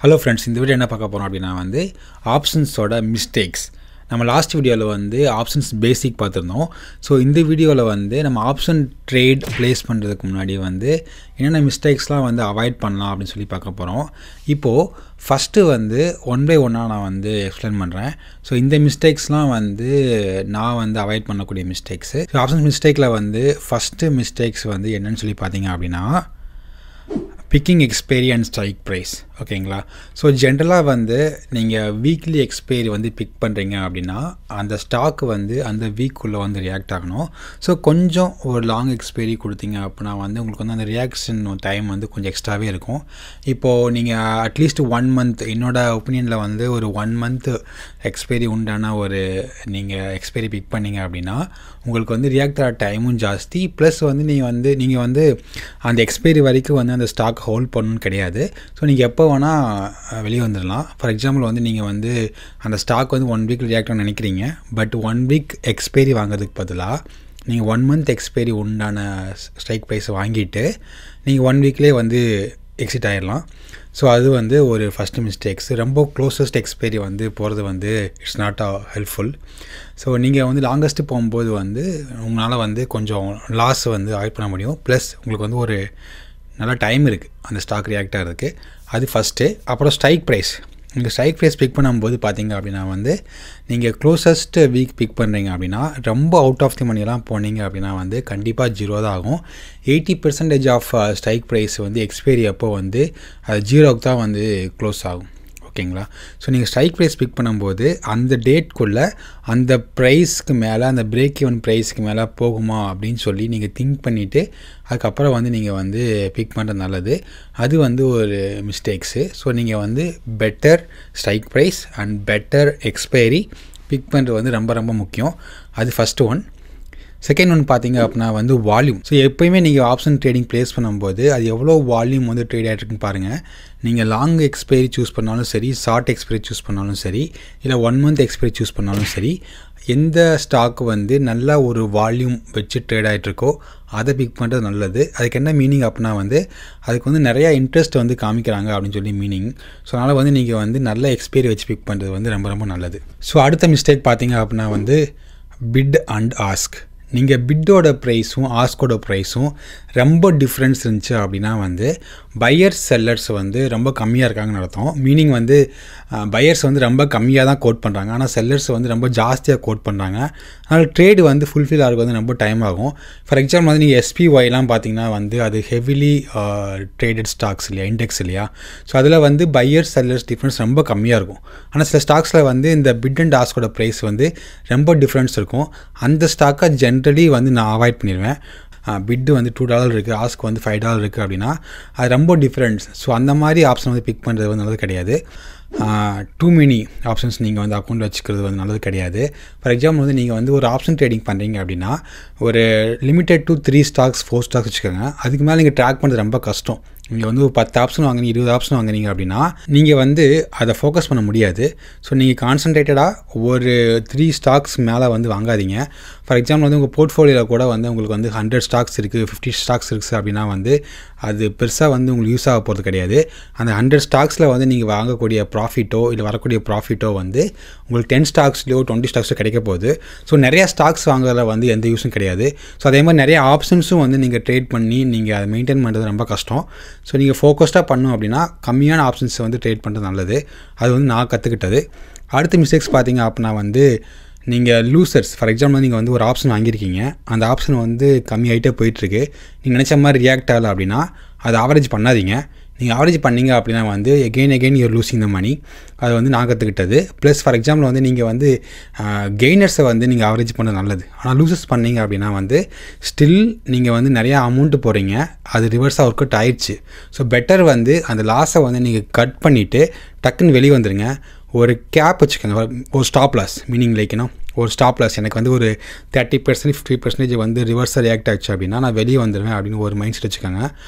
Hello friends, இந்த video என்ன பார்க்க போறோம் அப்படினா வந்து ஆப்ஷன்ஸோட மிஸ்டேக்ஸ். நம்ம லாஸ்ட் வீடியோல வந்து ஆப்ஷன்ஸ் பேசிக் பார்த்திருந்தோம். சோ இந்த வீடியோல வந்து நம்ம ஆப்ஷன் ட்ரேட் ப்ளேஸ் பண்றதுக்கு முன்னாடி வந்து என்னென்ன மிஸ்டேக்ஸ்லாம் வந்து அவாய்ட் பண்ணலாம் அப்படி சொல்லி பார்க்க போறோம். இப்போ ஃபர்ஸ்ட் வந்து ஒன் பை ஒன்னா நான் வந்து எக்ஸ்பிளைன் பண்றேன். சோ இந்த மிஸ்டேக்ஸ்லாம் வந்து நான் வந்து அவாய்ட் பண்ணக்கூடிய மிஸ்டேக்ஸ். சோ ஆப்ஷன்ஸ் மிஸ்டேக்ல வந்து ஃபர்ஸ்ட் மிஸ்டேக்ஸ் வந்து என்னன்னு சொல்லி பாத்தீங்க அப்படினா picking expiry and strike price. ஓகேங்களா? ஸோ ஜென்ரலாக வந்து நீங்கள் வீக்லி எக்ஸ்பைரி வந்து பிக் பண்ணுறீங்க அப்படின்னா அந்த ஸ்டாக் வந்து அந்த வீக்குள்ளே வந்து ரியாக்ட் ஆகணும். ஸோ கொஞ்சம் ஒரு லாங் எக்ஸ்பைரி கொடுத்தீங்க அப்படின்னா வந்து உங்களுக்கு வந்து அந்த ரியாக்ஷன் டைம் வந்து கொஞ்சம் எக்ஸ்ட்ராவே இருக்கும். இப்போது நீங்கள் அட்லீஸ்ட் 1 மந்த், என்னோட ஒப்பீனியனில் வந்து ஒரு 1 மந்த் எக்ஸ்பைரி உண்டான ஒரு நீங்கள் எக்ஸ்பைரி பிக் பண்ணிங்க அப்படின்னா உங்களுக்கு வந்து ரியாக்ட் ஆகிற டைமும் ஜாஸ்தி, ப்ளஸ் வந்து நீங்கள் வந்து அந்த எக்ஸ்பைரி வரைக்கும் வந்து அந்த ஸ்டாக் ஹோல்ட் பண்ணணும்னு கிடையாது. ஸோ நீங்கள் எப்போ வேணால் வெளியே வந்துடலாம். ஃபார் எக்ஸாம்பிள் வந்து நீங்கள் வந்து அந்த ஸ்டாக் வந்து 1 வீக் ரியாக்ட் ஆகணும்னு நினைக்கிறீங்க, பட் 1 வீக் எக்ஸ்பைரி வாங்குறதுக்கு பதிலாக நீங்கள் 1 மந்த் எக்ஸ்பைரி உண்டான ஸ்ட்ரைக் ப்ரைஸை வாங்கிட்டு நீங்கள் 1 வீக்லேயே வந்து எக்ஸிட் ஆகிடலாம். ஸோ அது வந்து ஒரு ஃபஸ்ட்டு மிஸ்டேக்ஸ். ரொம்ப க்ளோசஸ்ட் எக்ஸ்பைரி வந்து போகிறது வந்து இட்ஸ் நாட் ஹெல்ப்ஃபுல். ஸோ நீங்கள் வந்து லாங்கஸ்ட்டு போகும்போது வந்து உங்களால் வந்து கொஞ்சம் லாஸ் வந்து அவாய்ட் பண்ண முடியும். ப்ளஸ் உங்களுக்கு வந்து ஒரு நல்லா டைம் இருக்குது அந்த ஸ்டாக் ரியாக்ட் ஆகிறதுக்கு. அது ஃபஸ்ட்டு. அப்புறம் ஸ்ட்ரைக் ப்ரைஸ். நீங்கள் ஸ்ட்ரைக் ப்ரைஸ் பிக் பண்ணும்போது பார்த்தீங்க அப்படின்னா வந்து நீங்கள் க்ளோசஸ்ட் வீக் பிக் பண்ணுறீங்க அப்படின்னா ரொம்ப அவுட் ஆஃப் தி மணியெல்லாம் போனீங்க அப்படின்னா வந்து கண்டிப்பாக 0 தான் ஆகும். 80% ஆஃப் ஸ்ட்ரைக் ப்ரைஸ் வந்து எக்ஸ்பைரி அப்போ வந்து அது 0க்கு தான் வந்து க்ளோஸ் ஆகும். ஓகேங்களா? ஸோ நீங்கள் ஸ்ட்ரைக் ப்ரைஸ் பிக் பண்ணும்போது அந்த டேட்குள்ளே அந்த ப்ரைஸ்க்கு மேலே, அந்த பிரேக் ஈவன் ப்ரைஸ்க்கு மேலே போகுமா அப்படின்னு சொல்லி நீங்கள் திங்க் பண்ணிவிட்டு அதுக்கப்புறம் வந்து நீங்கள் வந்து பிக் பண்ணுறது நல்லது. அது வந்து ஒரு மிஸ்டேக்ஸு. ஸோ நீங்கள் வந்து better strike price and better expiry pick பண்ணுறது வந்து ரொம்ப ரொம்ப முக்கியம். அது ஃபஸ்ட்டு ஒன். செகண்ட் ஒன் பார்த்தீங்க அப்படின்னா வந்து வால்யூம். ஸோ எப்போயுமே நீங்கள் ஆப்ஷன் ட்ரேடிங் ப்ளேஸ் பண்ணும்போது அது எவ்வளோ வால்யூம் வந்து ட்ரேட் ஆகிட்டுருக்குன்னு பாருங்கள். நீங்கள் லாங் எக்ஸ்பைரி சூஸ் பண்ணாலும் சரி, ஷார்ட் எக்ஸ்பைரி சூஸ் பண்ணாலும் சரி, இல்லை 1 மந்த் எக்ஸ்பைரி சூஸ் பண்ணாலும் சரி, எந்த ஸ்டாக் வந்து நல்லா ஒரு வால்யூம் வச்சு ட்ரேட் ஆகிட்ருக்கோ அதை பிக் பண்ணுறது நல்லது. அதுக்கு என்ன மீனிங் அப்படின்னா வந்து அதுக்கு வந்து நிறையா இன்ட்ரெஸ்ட் வந்து காமிக்கிறாங்க அப்படின்னு சொல்லி மீனிங். ஸோ அதனால் வந்து நீங்கள் வந்து நல்ல எக்ஸ்பைரி வச்சு பிக் பண்ணுறது வந்து ரொம்ப ரொம்ப நல்லது. ஸோ அடுத்த மிஸ்டேக் பார்த்தீங்க அப்படின்னா வந்து பிட் அண்ட் ஆஸ்க். நீங்கள் பிட்டோட ப்ரைஸும் ஆஸ்கோட ப்ரைஸும் ரொம்ப டிஃப்ரென்ஸ் இருந்துச்சு அப்படின்னா வந்து பையர்ஸ் செல்லர்ஸ் வந்து ரொம்ப கம்மியாக இருக்காங்கன்னு அர்த்தம். மீனிங் வந்து பையர்ஸ் வந்து ரொம்ப கம்மியாக தான் கோட் பண்ணுறாங்க, ஆனால் செல்லர்ஸ் வந்து ரொம்ப ஜாஸ்தியாக கோட் பண்ணுறாங்க. அதனால் ட்ரேடு வந்து ஃபுல்ஃபில் ஆகிறது வந்து ரொம்ப டைம் ஆகும். ஃபார் எக்ஸாம்பிள் வந்து நீங்கள் SPYலாம் பார்த்தீங்கன்னா வந்து அது ஹெவிலி ட்ரேடட் ஸ்டாக்ஸ் இல்லையா, இண்டெக்ஸ் இல்லையா. ஸோ அதில் வந்து பையர்ஸ் செல்லர்ஸ் டிஃப்ரென்ஸ் ரொம்ப கம்மியாக இருக்கும். ஆனால் சில ஸ்டாக்ஸில் வந்து இந்த பிட் அண்ட் ஆஸ்கோட ப்ரைஸ் வந்து ரொம்ப டிஃப்ரென்ஸ் இருக்கும். அந்த ஸ்டாக்கை ஜென்ரலி வந்து நான் அவாய்ட் பண்ணிடுவேன். பிட்டு வந்து $2 இருக்குது, ஆஸ்க் வந்து $5 இருக்குது அப்படின்னா அது ரொம்ப டிஃப்ரென்ஸ். ஸோ அந்த மாதிரி ஆப்ஷன் வந்து பிக் பண்ணுறது வந்து நல்லது கிடையாது. டூ மெனி ஆப்ஷன்ஸ் நீங்கள் வந்து அக்கௌண்ட் வச்சுக்கிறது வந்து நல்லது கிடையாது. ஃபார் எக்ஸாம்பிள் வந்து நீங்கள் வந்து ஒரு ஆப்ஷன் ட்ரேடிங் பண்ணுறீங்க அப்படின்னா ஒரு லிமிட்டட் டு 3 ஸ்டாக்ஸ் 4 ஸ்டாக்ஸ் வச்சுக்கோங்க. அதுக்கு மேலே நீங்கள் ட்ராக் பண்ணுறது ரொம்ப கஷ்டம். நீங்கள் வந்து ஒரு 10 ஆப்ஷன் வாங்குறீங்க, 20 ஆப்ஷன் வாங்குறீங்க அப்படின்னா நீங்கள் வந்து அதை ஃபோக்கஸ் பண்ண முடியாது. ஸோ நீங்கள் கான்சன்ட்ரேட்டடாக ஒரு 3 ஸ்டாக்ஸ் மேலே வந்து வாங்காதீங்க. ஃபார் எக்ஸாம்பிள் வந்து உங்கள் போர்ட்ஃபோலியோவில் கூட வந்து உங்களுக்கு வந்து 100 ஸ்டாக்ஸ் இருக்குது, 50 ஸ்டாக்ஸ் இருக்குது அப்படின்னா வந்து அது பெருசாக வந்து உங்களுக்கு யூஸ் ஆக போகிறது கிடையாது. அந்த 100 ஸ்டாக்ஸில் வந்து நீங்கள் வாங்கக்கூடிய ப்ராஃபிட்டோ இல்லை வரக்கூடிய ப்ராஃபிட்டோ வந்து உங்களுக்கு 10 ஸ்டாக்ஸ்லையோ 20 ஸ்டாக்ஸோ கிடைக்க போகுது. ஸோ நிறையா ஸ்டாக்ஸ் வாங்குறதுல வந்து எந்த யூஸும் கிடையாது. ஸோ அதே மாதிரி நிறைய ஆப்ஷன்ஸும் வந்து நீங்கள் ட்ரேட் பண்ணி நீங்கள் அதை மெயின்டைன் பண்ணுறது ரொம்ப கஷ்டம். ஸோ நீங்கள் ஃபோக்கஸ்டாக பண்ணணும் அப்படின்னா கம்மியான ஆப்ஷன்ஸை வந்து ட்ரேட் பண்ணுறது நல்லது. அது வந்து நான் கற்றுக்கிட்டது. அடுத்த மிஸ்டேக்ஸ் பார்த்தீங்க அப்படின்னா வந்து நீங்கள் லூசர்ஸ். ஃபார் எக்ஸாம்பிள் நீங்கள் வந்து ஒரு ஆப்ஷன் வாங்கியிருக்கீங்க, அந்த ஆப்ஷன் வந்து கம்மியாகிட்டே போயிட்டுருக்கு, நீங்கள் நினச்ச மாதிரி ரியாக்ட் ஆகலை அப்படின்னா அதை ஆவரேஜ் பண்ணாதீங்க. நீங்கள் ஆவரேஜ் பண்ணீங்க அப்படின்னா வந்து எகெயின் யூர் லூசிங் த மணி. அது வந்து நான் கற்றுக்கிட்டது. ப்ளஸ் ஃபார் எக்ஸாம்பிள் வந்து நீங்கள் வந்து கெய்னர்ஸை வந்து நீங்கள் ஆவரேஜ் பண்ண நல்லது, ஆனால் லூசர்ஸ் பண்ணீங்க அப்படின்னா வந்து ஸ்டில் நீங்கள் வந்து நிறையா அமௌண்ட்டு போகிறீங்க, அது ரிவர்ஸாக ஒர்க் அவுட் ஆயிடுச்சு. ஸோ பெட்டர் வந்து அந்த லாஸை வந்து நீங்கள் கட் பண்ணிவிட்டு டக்குன்னு வெளியே வந்துடுங்க. ஒரு கேப் வச்சுக்கோங்க, ஒரு ஸ்டாப் லாஸ். மீனிங் லைக்னா ஒரு ஸ்டாப் லாஸ் எனக்கு வந்து ஒரு 30% 50% வந்து ரிவர்ஸாக ரியாக்ட் ஆச்சு அப்படின்னா நான் வெளியே வந்துடுவேன் அப்படின்னு ஒரு மைண்ட் செட் வச்சுக்கோங்க.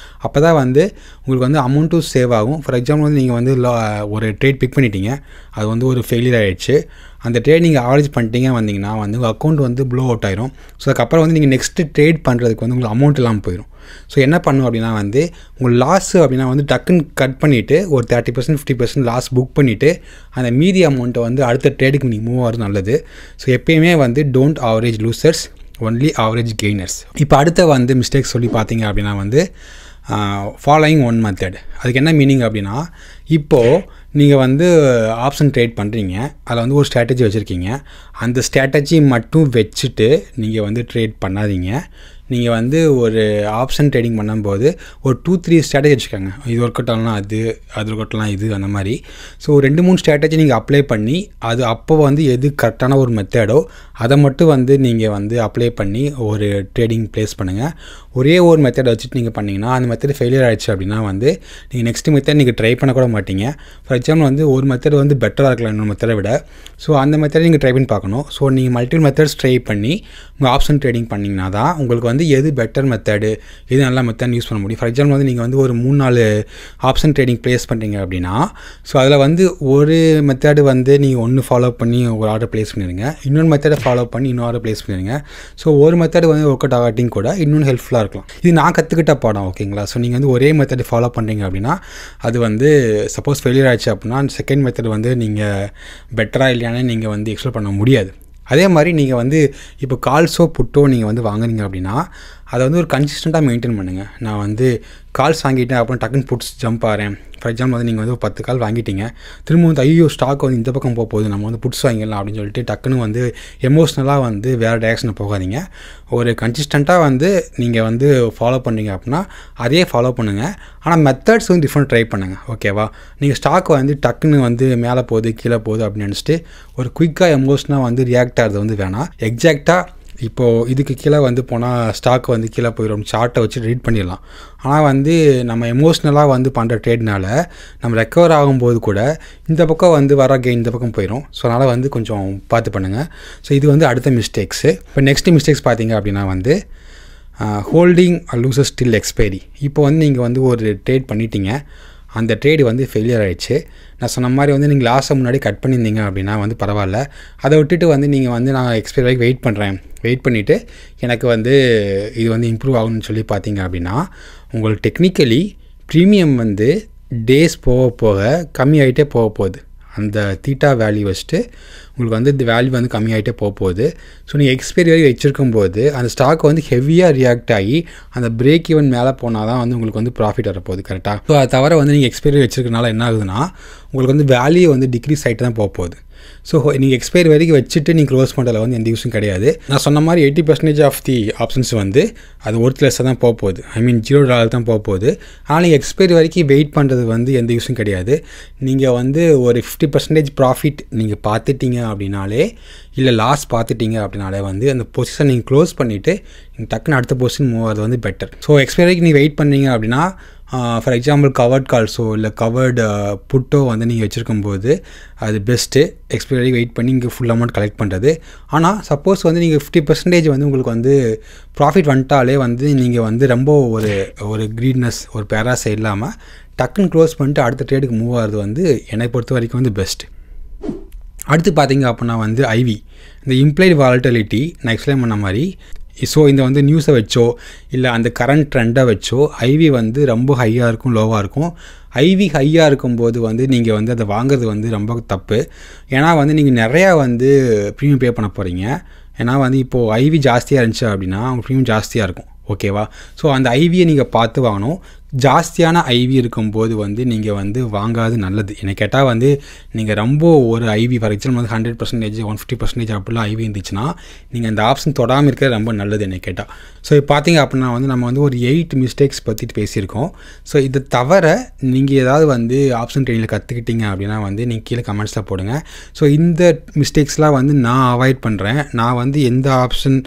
அப்போ தான் வந்து உங்களுக்கு வந்து அமௌண்ட்டும் சேவ் ஆகும். ஃபார் எக்ஸாம்பிள் வந்து நீங்கள் வந்து ஒரு ட்ரேட் பிக் பண்ணிட்டீங்க, அது வந்து ஒரு ஃபெயிலியர் ஆகிடுச்சு, அந்த ட்ரேட் நீங்கள் ஆவரேஜ் பண்ணிட்டீங்க வந்தீங்கன்னா வந்து உங்கள் அக்கௌண்ட் வந்து ப்ளோ அவுட் ஆயிரும். ஸோ அதுக்கப்புறம் வந்து நீங்கள் நெக்ஸ்ட்டு ட்ரேட் பண்ணுறதுக்கு வந்து உங்களுக்கு அமௌண்ட் இல்லாமல் போயிடும். ஸோ என்ன பண்ணும் அப்படின்னா வந்து உங்கள் லாஸ் அப்படின்னா வந்து டக்குன்னு கட் பண்ணிவிட்டு ஒரு 30% 50% லாஸ் புக் பண்ணிவிட்டு அந்த மீதி அமௌண்ட்டை வந்து அடுத்த ட்ரேடுக்கு நீங்கள் மூவ் ஆகிறது நல்லது. ஸோ எப்பயுமே வந்து don't average losers, only average gainers. இப்போ அடுத்த வந்து மிஸ்டேக்ஸ் சொல்லி பார்த்தீங்க அப்படின்னா வந்து ஃபாலோயிங் ஒன் மெத்தட். அதுக்கு என்ன மீனிங் அப்படின்னா, இப்போது நீங்கள் வந்து ஆப்ஷன் ட்ரேட் பண்ணுறீங்க, அதில் வந்து ஒரு ஸ்ட்ராட்டஜி வச்சுருக்கீங்க. அந்த ஸ்ட்ராட்டஜி மட்டும் வச்சுட்டு நீங்கள் வந்து ட்ரேட் பண்ணாதீங்க. நீங்கள் வந்து ஒரு ஆப்ஷன் ட்ரேடிங் பண்ணும்போது ஒரு 2-3 ஸ்ட்ராட்டஜி வச்சுக்கோங்க. இது ஒர்க் அவுட் ஆகலாம், அது ஒர்க் அவுட் ஆகலாம், இது அந்த மாதிரி. ஸோ 2-3 ஸ்ட்ராட்டஜி நீங்கள் அப்ளை பண்ணி அது அப்போ வந்து எது கரெக்டான ஒரு மெத்தடோ அதை மட்டும் வந்து நீங்கள் வந்து அப்ளை பண்ணி ஒரு ட்ரேடிங் ப்ளேஸ் பண்ணுங்கள். ஒரே ஒரு மெத்தடை வச்சுட்டு நீங்கள் பண்ணிங்கன்னா அந்த மெத்தட் ஃபெயிலியர் ஆகிடுச்சு அப்படின்னா வந்து நீங்கள் நெக்ஸ்ட் மெத்தட் நீங்கள் ட்ரை பண்ண கூட மாட்டீங்க. ஃபார் எக்ஸாம்பிள் வந்து ஒரு மெத்தட் வந்து பெட்டராக இருக்கலாம் இன்னொரு மெத்தடை விட. ஸோ அந்த மெத்தடை நீங்கள் ட்ரை பண்ணி பார்க்கணும். ஸோ நீங்கள் மல்டிபிள் மெத்தட்ஸ் ட்ரை பண்ணி உங்கள் ஆப்ஷன் ட்ரேடிங் பண்ணிங்கன்னா தான் உங்களுக்கு வந்து எது பெட்டர் மெத்தடு, எது நல்ல மெத்தட் யூஸ் பண்ண முடியும். ஃபார் எக்ஸாம்பிள் வந்து நீங்கள் வந்து ஒரு 3-4 ஆப்ஷன் ட்ரேடிங் ப்ளேஸ் பண்ணுறீங்க அப்படின்னா, ஸோ அதில் வந்து ஒரு மெத்தடு வந்து நீங்கள் ஒன்று ஃபாலோ பண்ணி ஒரு ஆர்டர் ப்ளேஸ் பண்ணிடுங்க, இன்னொரு மெத்தடை ஃபாலோ பண்ணி இன்னொரு ஆர்டர் ப்ளேஸ் பண்ணிடுங்க. ஸோ ஒரு மெத்தடு வந்து ஒர்க் அவுட் ஆகாட்டியும் கூட இன்னொன்று ஹெல்ப்ஃபுல்லாக இருக்கலாம். இது நான் கற்றுக்கிட்ட பாடம், ஓகேங்களா. ஸோ நீங்கள் வந்து ஒரே மெத்தட் ஃபாலோ பண்ணுறீங்க அப்படின்னா அது வந்து சப்போஸ் ஃபெயிலியர் ஆகிடுச்சு அப்படின்னா செகண்ட் மெத்தட் வந்து நீங்கள் பெட்டராக இல்லையானே நீங்கள் வந்து எக்ஸ்ப்ளோர் பண்ண முடியாது. அதே மாதிரி நீங்கள் வந்து இப்போ கால்ஸோ புட்டோ நீங்கள் வந்து வாங்குறீங்க அப்படின்னா அதை வந்து ஒரு கன்சிஸ்டண்ட்டாக மெயின்டைன் பண்ணுங்கள். நான் வந்து கால்ஸ் வாங்கிட்டேன் அப்புறம் டக்குன்னு புட்ஸ் ஜம்ப் ஆகிறேன். ஃபார் எக்ஸாம்பிள் வந்து நீங்கள் வந்து 10 கால் வாங்கிட்டீங்க, திரும்ப வந்து ஐயோ ஸ்டாக் வந்து இந்த பக்கம் போகுது, நம்ம வந்து புட்ஸ் வாங்கிடலாம் அப்படின்னு சொல்லிட்டு டக்குன்னு வந்து எமோஷ்னலாக வந்து வேறு டைரக்ஷனில் போகாதீங்க. ஒரு கன்சிஸ்டண்ட்டாக வந்து நீங்கள் வந்து ஃபாலோ பண்ணீங்க அப்படின்னா அதே ஃபாலோ பண்ணுங்கள். ஆனால் மெத்தட்ஸ் வந்து டிஃப்ரெண்ட் ட்ரை பண்ணுங்கள், ஓகேவா. நீங்கள் ஸ்டாக் வந்து டக்குன்னு வந்து மேலே போகுது கீழே போகுது அப்படின்னு நினச்சிட்டு ஒரு குயிக்காக எமோஷனாக வந்து ரியாக்ட் ஆகிறது வந்து வேணாம். எக்ஸாக்டாக இப்போது இதுக்கு கீழே வந்து போனால் ஸ்டாக் வந்து கீழே போயிடும், சார்ட்டை வச்சு ரீட் பண்ணிடலாம். ஆனால் வந்து நம்ம எமோஷ்னலாக வந்து பண்ணுற ட்ரேட்னால நம்ம ரெக்கவர் ஆகும்போது கூட இந்த பக்கம் வந்து வர கெயின் இந்த பக்கம் போயிடும். ஸோ அதனால் வந்து கொஞ்சம் பார்த்து பண்ணுங்கள். ஸோ இது வந்து அடுத்த மிஸ்டேக்ஸு. இப்போ நெக்ஸ்ட் மிஸ்டேக்ஸ் பார்த்தீங்க அப்படின்னா வந்து ஹோல்டிங் லூசஸ் ஸ்டில் எக்ஸ்பைரி. இப்போ வந்து நீங்கள் வந்து ஒரு ட்ரேட் பண்ணிட்டீங்க, அந்த ட்ரேடு வந்து ஃபெயிலியர் ஆகிடுச்சு. நான் சொன்ன மாதிரி வந்து நீங்கள் லாஸை முன்னாடி கட் பண்ணியிருந்தீங்க அப்படின்னா வந்து பரவாயில்ல. அதை விட்டுட்டு வந்து நீங்கள் வந்து நான் எக்ஸ்பைரி வரைக்கும் வெயிட் பண்ணிவிட்டு எனக்கு வந்து இது வந்து இம்ப்ரூவ் ஆகணும்னு சொல்லி பார்த்தீங்க அப்படின்னா உங்களுக்கு டெக்னிக்கலி ப்ரீமியம் வந்து டேஸ் போக போக கம்மியாகிட்டே போகுது. அந்த தீட்டா வேல்யூ வச்சுட்டு உங்களுக்கு வந்து இந்த வேல்யூ வந்து கம்மியாகிட்டே போகுது. ஸோ நீங்கள் எக்ஸ்பைரி வரைக்கும் வச்சுருக்கும்போது அந்த ஸ்டாக் வந்து ஹெவியாக ரியாக்ட் ஆகி அந்த பிரேக் ஈவன் மேலே போனால் தான் வந்து உங்களுக்கு வந்து ப்ராஃபிட் வரப்போகுது, கரெக்டாக. ஸோ அதை தவிர வந்து நீங்கள் எக்ஸ்பைரி வச்சுருக்கனால என்ன ஆகுதுன்னா உங்களுக்கு வந்து வேல்யூ வந்து டிக்ரீஸ் ஆகிட்டு தான் போகுது. ஸோ நீங்கள் எக்ஸ்பைரி வரைக்கும் வச்சுட்டு நீங்கள் க்ளோஸ் பண்ணுறதுல வந்து எந்த யூஸும் கிடையாது. நான் சொன்ன மாதிரி 80% ஆஃப் தி ஆப்ஷன்ஸ் வந்து அது ஒர்த்லெஸ்ஸாக தான் போகுது, ஐ மீன் $0 தான் போகுது. ஆனால் நீங்கள் எக்ஸ்பைரி வரைக்கும் வெயிட் பண்ணுறது வந்து எந்த யூஸும் கிடையாது. நீங்கள் வந்து ஒரு 50% ப்ராஃபிட் நீங்கள் பார்த்துட்டீங்க அப்படின்னாலே, இல்லை லாஸ் பார்த்துட்டீங்க அப்படின்னாலே வந்து அந்த பொசிஷன் நீங்கள் க்ளோஸ் பண்ணிவிட்டு நீங்கள் டக்குன்னு அடுத்த பொசிஷன் மூவ் ஆகிறது வந்து பெட்டர். ஸோ எக்ஸ்பைரி வரைக்கும் நீங்கள் வெயிட் பண்ணீங்க அப்படின்னா ஃபார் எக்ஸாம்பிள் கவர்ட் கால்ஸோ இல்லை கவர்டு புட்டோ வந்து நீங்கள் வச்சுருக்கும்போது அது பெஸ்ட்டு. எக்ஸ்பைரி வெயிட் பண்ணி இங்கே ஃபுல் அமௌண்ட் கலெக்ட் பண்ணுறது. ஆனால் சப்போஸ் வந்து நீங்கள் 50% வந்து உங்களுக்கு வந்து ப்ராஃபிட் வந்துட்டாலே வந்து நீங்கள் வந்து ரொம்ப ஒரு க்ரீட்னஸ் ஒரு பேராசை இல்லாமல் டக்குன்னு க்ளோஸ் பண்ணிட்டு அடுத்த ட்ரேடுக்கு மூவ் ஆகிறது வந்து என்னை பொறுத்த வரைக்கும் வந்து பெஸ்ட்டு. அடுத்து பார்த்தீங்க அப்படின்னா வந்து ஐவி, இந்த இம்ப்ளைடு வாலட்டிலிட்டி நான் எக்ஸ்பிளைன் பண்ண மாதிரி. ஸோ இந்த வந்து நியூஸை வச்சோ இல்லை அந்த கரண்ட் ட்ரெண்டை வச்சோ ஐவி வந்து ரொம்ப ஹையாக இருக்கும் லோவாக இருக்கும். ஐவி ஹையாக இருக்கும்போது வந்து நீங்கள் வந்து அதை வாங்குறது வந்து ரொம்ப தப்பு. ஏன்னா வந்து நீங்கள் நிறையா வந்து ப்ரீமியம் பே பண்ண போகிறீங்க. ஏன்னா வந்து இப்போது ஐவி ஜாஸ்தியாக இருந்துச்சு அப்படின்னா அவங்க ப்ரீமியம் ஜாஸ்தியாக இருக்கும், ஓகேவா. ஸோ அந்த ஐவியை நீங்கள் பார்த்து வாங்கணும். ஜாஸ்தியான ஐவி இருக்கும்போது வந்து நீங்கள் வந்து வாங்காது நல்லது. என்னை கேட்டால் வந்து நீங்கள் ரொம்ப ஒரு ஐவி ஃபார் எக்ஸாம்பிள் வந்து 100%, 150% அப்படிலாம் ஐவி இருந்துச்சுன்னா நீங்கள் அந்த ஆப்ஷன் தொடாமல் இருக்கிறது ரொம்ப நல்லது என்னை கேட்டால். ஸோ இப்போ பார்த்தீங்க அப்படின்னா வந்து நம்ம வந்து ஒரு 8 மிஸ்டேக்ஸ் பற்றிட்டு பேசியிருக்கோம். ஸோ இதை தவிர நீங்கள் ஏதாவது வந்து ஆப்ஷன் ட்ரேடிங்கில் கற்றுக்கிட்டீங்க அப்படின்னா வந்து நீங்கள் கீழே கமெண்ட்ஸில் போடுங்க. ஸோ இந்த மிஸ்டேக்ஸ்லாம் வந்து நான் அவாய்ட் பண்ணுறேன். நான் வந்து எந்த ஆப்ஷன்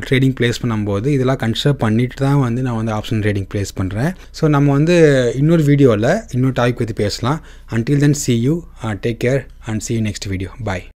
ட்ரேடிங் ப்ளேஸ் பண்ணும்போது இதெல்லாம் கன்சிடர் பண்ணிட்டு தான் வந்து நான் வந்து ஆப்ஷன் ட்ரேடிங் ப்ளேஸ் பண்ணுறேன். ஸோ நம்ம வந்து இன்னொரு வீடியோவில் இன்னொரு டாபிக் பற்றி பேசலாம். Until then, see you, take care and see you next video. Bye.